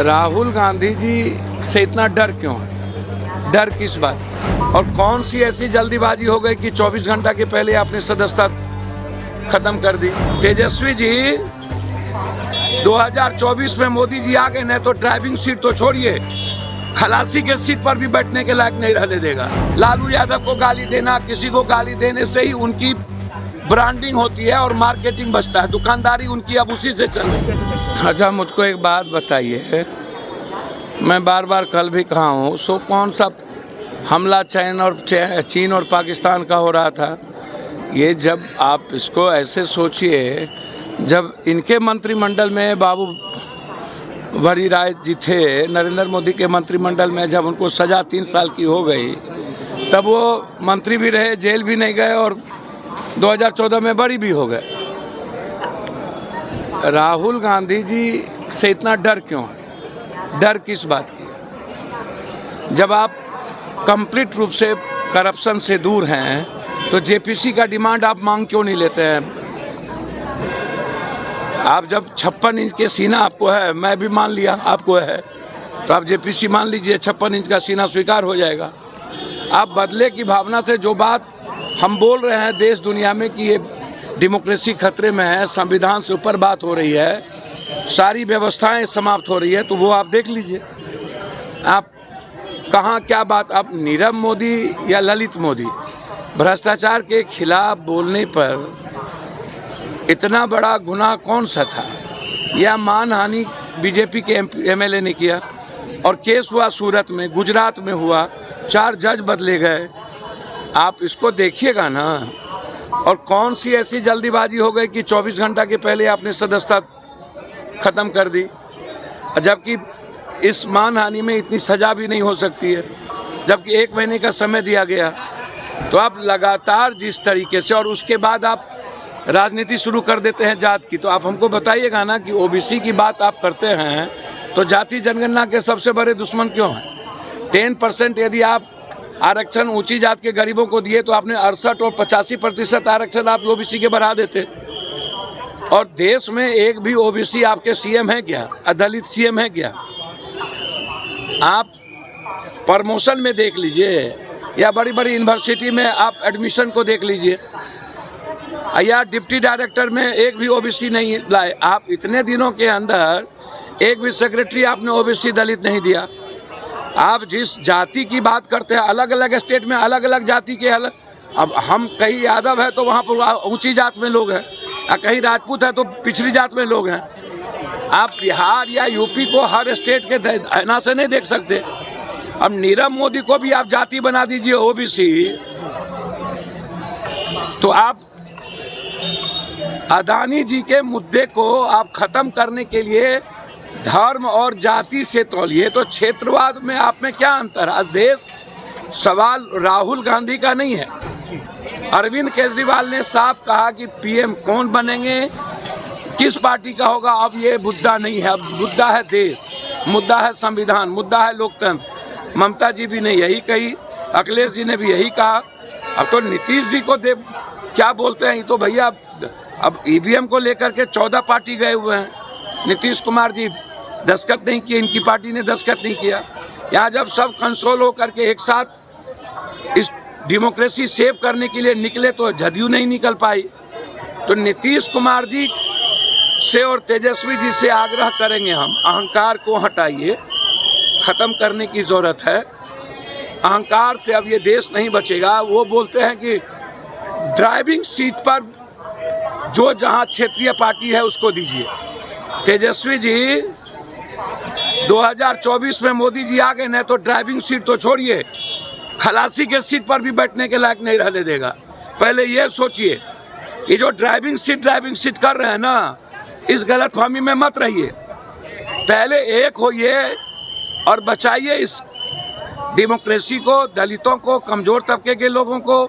राहुल गांधी जी से इतना डर क्यों है? डर किस बात की? और कौन सी ऐसी जल्दीबाजी हो गई कि 24 घंटा के पहले आपने सदस्यता खत्म कर दी? तेजस्वी जी 2024 में मोदी जी आ गए न तो ड्राइविंग सीट तो छोड़िए, खलासी के सीट पर भी बैठने के लायक नहीं रहने देगा। लालू यादव को गाली देना, किसी को गाली देने से ही उनकी ब्रांडिंग होती है और मार्केटिंग बचता है। दुकानदारी उनकी अब उसी से चल रही है। अच्छा, मुझको एक बात बताइए, मैं बार बार कल भी कहा हूँ, सो कौन सा हमला चीन और पाकिस्तान का हो रहा था? ये जब आप इसको ऐसे सोचिए, जब इनके मंत्रिमंडल में बाबू भरी राय जी थे, नरेंद्र मोदी के मंत्रिमंडल में, जब उनको सज़ा 3 साल की हो गई, तब वो मंत्री भी रहे, जेल भी नहीं गए और 2014 में बरी भी हो गए। राहुल गांधी जी से इतना डर क्यों है? डर किस बात की? जब आप कंप्लीट रूप से करप्शन से दूर हैं तो जेपीसी का डिमांड आप मांग क्यों नहीं लेते हैं? आप जब 56 इंच के सीना आपको है, मैं भी मान लिया आपको है, तो आप जेपीसी मान लीजिए, 56 इंच का सीना स्वीकार हो जाएगा। आप बदले की भावना से जो बात हम बोल रहे हैं देश दुनिया में कि ये डेमोक्रेसी खतरे में है, संविधान से ऊपर बात हो रही है, सारी व्यवस्थाएं समाप्त हो रही है, तो वो आप देख लीजिए। आप कहाँ क्या बात, आप नीरव मोदी या ललित मोदी भ्रष्टाचार के खिलाफ बोलने पर इतना बड़ा गुनाह कौन सा था? यह मानहानि बीजेपी के एमएलए ने किया और केस हुआ सूरत में, गुजरात में हुआ, 4 जज बदले गए। आप इसको देखिएगा ना। और कौन सी ऐसी जल्दीबाजी हो गई कि 24 घंटा के पहले आपने सदस्यता खत्म कर दी, जबकि इस मानहानि में इतनी सजा भी नहीं हो सकती है, जबकि 1 महीने का समय दिया गया। तो आप लगातार जिस तरीके से, और उसके बाद आप राजनीति शुरू कर देते हैं जात की, तो आप हमको बताइएगा ना कि ओबीसी की बात आप करते हैं तो जाति जनगणना के सबसे बड़े दुश्मन क्यों हैं? 10% यदि आप आरक्षण ऊंची जात के गरीबों को दिए तो आपने 68 और 85% आरक्षण आप ओबीसी के बढ़ा देते। और देश में एक भी ओबीसी आपके सीएम है क्या? दलित सीएम है क्या? आप प्रमोशन में देख लीजिए, या बड़ी बड़ी यूनिवर्सिटी में आप एडमिशन को देख लीजिए, या डिप्टी डायरेक्टर में एक भी ओबीसी नहीं लाए। आप इतने दिनों के अंदर एक भी सेक्रेटरी आपने ओबीसी दलित नहीं दिया। आप जिस जाति की बात करते हैं, अलग अलग स्टेट में अलग अलग जाति के अलग, अब हम कहीं यादव है तो वहाँ पर ऊंची जात में लोग हैं, या कहीं राजपूत है तो पिछड़ी जात में लोग हैं। आप बिहार या यूपी को हर स्टेट के ऐना से नहीं देख सकते। अब नीरव मोदी को भी आप जाति बना दीजिए ओबीसी, तो आप अदानी जी के मुद्दे को आप खत्म करने के लिए धर्म और जाति से तौलिए, तो क्षेत्रवाद में आप में क्या अंतर है? आज देश सवाल राहुल गांधी का नहीं है। अरविंद केजरीवाल ने साफ कहा कि पीएम कौन बनेंगे, किस पार्टी का होगा, अब ये मुद्दा नहीं है। अब मुद्दा है देश, मुद्दा है संविधान, मुद्दा है लोकतंत्र। ममता जी भी ने यही कही, अखिलेश जी ने भी यही कहा। अब तो नीतीश जी को क्या बोलते हैं, ये तो भैया अब ईवीएम को लेकर के 14 पार्टी गए हुए हैं। नीतीश कुमार जी दस्तखत नहीं किए, इनकी पार्टी ने दस्तखत नहीं किया। यहाँ जब सब कंसोल होकर के एक साथ इस डेमोक्रेसी सेव करने के लिए निकले तो जदयू नहीं निकल पाई। तो नीतीश कुमार जी से और तेजस्वी जी से आग्रह करेंगे हम, अहंकार को हटाइए, ख़त्म करने की ज़रूरत है। अहंकार से अब ये देश नहीं बचेगा। वो बोलते हैं कि ड्राइविंग सीट पर जो जहाँ क्षेत्रीय पार्टी है उसको दीजिए। तेजस्वी जी 2024 में मोदी जी आ गए न तो ड्राइविंग सीट तो छोड़िए, खलासी के सीट पर भी बैठने के लायक नहीं रहने देगा। पहले ये सोचिए, ये जो ड्राइविंग सीट कर रहे हैं ना, इस गलतफहमी में मत रहिए। पहले एक होइए और बचाइए इस डेमोक्रेसी को, दलितों को, कमजोर तबके के लोगों को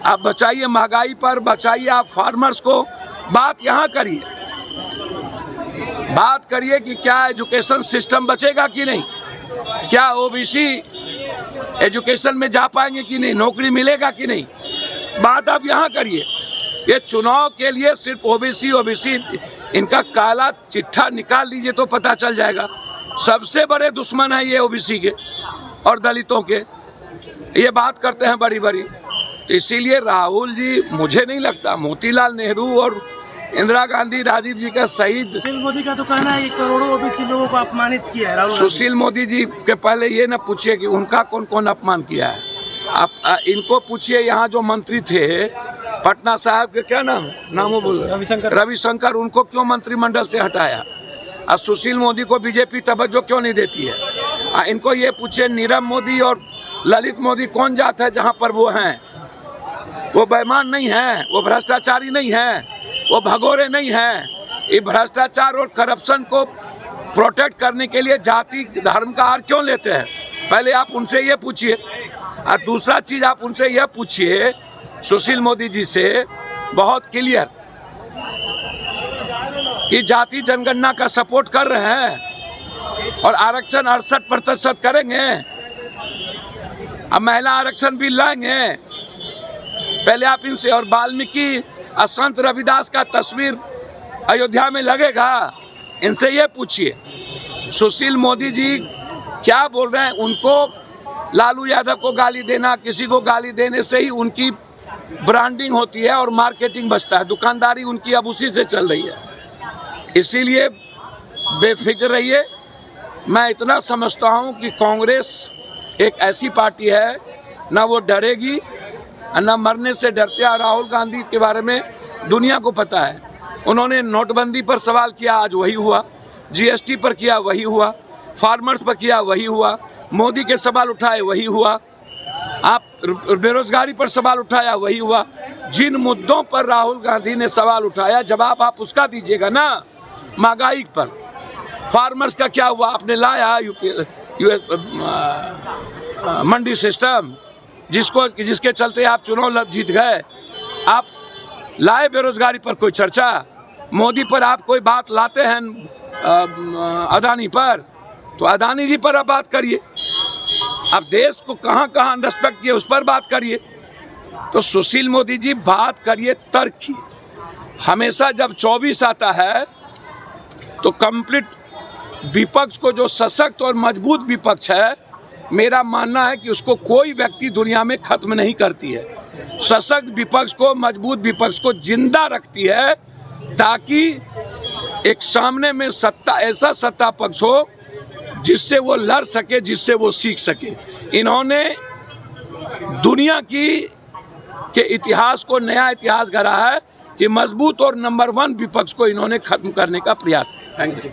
आप बचाइए, महंगाई पर बचाइए, आप फार्मर्स को। बात यहाँ करिए, बात करिए कि क्या एजुकेशन सिस्टम बचेगा कि नहीं, क्या ओबीसी एजुकेशन में जा पाएंगे कि नहीं, नौकरी मिलेगा कि नहीं, बात आप यहाँ करिए। ये चुनाव के लिए सिर्फ ओबीसी इनका काला चिट्ठा निकाल लीजिए तो पता चल जाएगा सबसे बड़े दुश्मन है ये ओबीसी के और दलितों के, ये बात करते हैं बड़ी बड़ी। तो इसीलिए राहुल जी, मुझे नहीं लगता, मोतीलाल नेहरू और इंदिरा गांधी, राजीव जी का शहीद। सुशील मोदी का तो कहना है कि करोड़ों ओबीसी लोगों को अपमानित किया है राहुल। सुशील मोदी जी के पहले ये न पूछिए कि उनका कौन कौन अपमान किया है। आप इनको पूछिए, यहाँ जो मंत्री थे पटना साहब के, क्या नाम वो बोल, रविशंकर, उनको क्यों मंत्रिमंडल से हटाया? और सुशील मोदी को बीजेपी तवज्जो क्यों नहीं देती है? इनको ये पूछिए, नीरव मोदी और ललित मोदी कौन जात है जहाँ पर वो हैं? वो बेईमान नहीं है, वो भ्रष्टाचारी नहीं है, वो भगोरे नहीं है। ये भ्रष्टाचार और करप्शन को प्रोटेक्ट करने के लिए जाति धर्म का आड़ क्यों लेते हैं? पहले आप उनसे ये पूछिए। और दूसरा चीज आप उनसे यह पूछिए, सुशील मोदी जी से बहुत क्लियर, कि जाति जनगणना का सपोर्ट कर रहे हैं और आरक्षण 68% करेंगे, अब महिला आरक्षण भी लाएंगे। पहले आप इनसे, और वाल्मीकि और संत रविदास का तस्वीर अयोध्या में लगेगा, इनसे ये पूछिए। सुशील मोदी जी क्या बोल रहे हैं? उनको लालू यादव को गाली देना, किसी को गाली देने से ही उनकी ब्रांडिंग होती है और मार्केटिंग बचता है। दुकानदारी उनकी अब उसी से चल रही है। इसीलिए बेफिक्र रहिए। मैं इतना समझता हूं कि कांग्रेस एक ऐसी पार्टी है, ना वो डरेगी, ना मरने से डरते हैं। राहुल गांधी के बारे में दुनिया को पता है, उन्होंने नोटबंदी पर सवाल किया, आज वही हुआ। जीएसटी पर किया, वही हुआ। फार्मर्स पर किया, वही हुआ। मोदी के सवाल उठाए, वही हुआ। आप बेरोजगारी पर सवाल उठाया, वही हुआ। जिन मुद्दों पर राहुल गांधी ने सवाल उठाया, जवाब आप उसका दीजिएगा ना। महंगाई पर, फार्मर्स का क्या हुआ? आपने लाया मंडी सिस्टम, जिसके चलते आप चुनाव जीत गए। आप लाए बेरोजगारी पर कोई चर्चा? मोदी पर आप कोई बात लाते हैं अदानी पर, तो अदानी जी पर आप बात करिए। अब देश को कहाँ कहाँ रिस्पेक्ट किए, उस पर बात करिए। तो सुशील मोदी जी, बात करिए तर्क की। हमेशा जब 24 आता है तो कंप्लीट विपक्ष को, जो सशक्त और मजबूत विपक्ष है, मेरा मानना है कि उसको कोई व्यक्ति दुनिया में खत्म नहीं करती है। सशक्त विपक्ष को, मजबूत विपक्ष को जिंदा रखती है, ताकि एक सामने में सत्ता, ऐसा सत्ता पक्ष हो जिससे वो लड़ सके, जिससे वो सीख सके। इन्होंने दुनिया के इतिहास को नया इतिहास गढ़ा है कि मजबूत और नंबर 1 विपक्ष को इन्होंने खत्म करने का प्रयास किया। Thank you.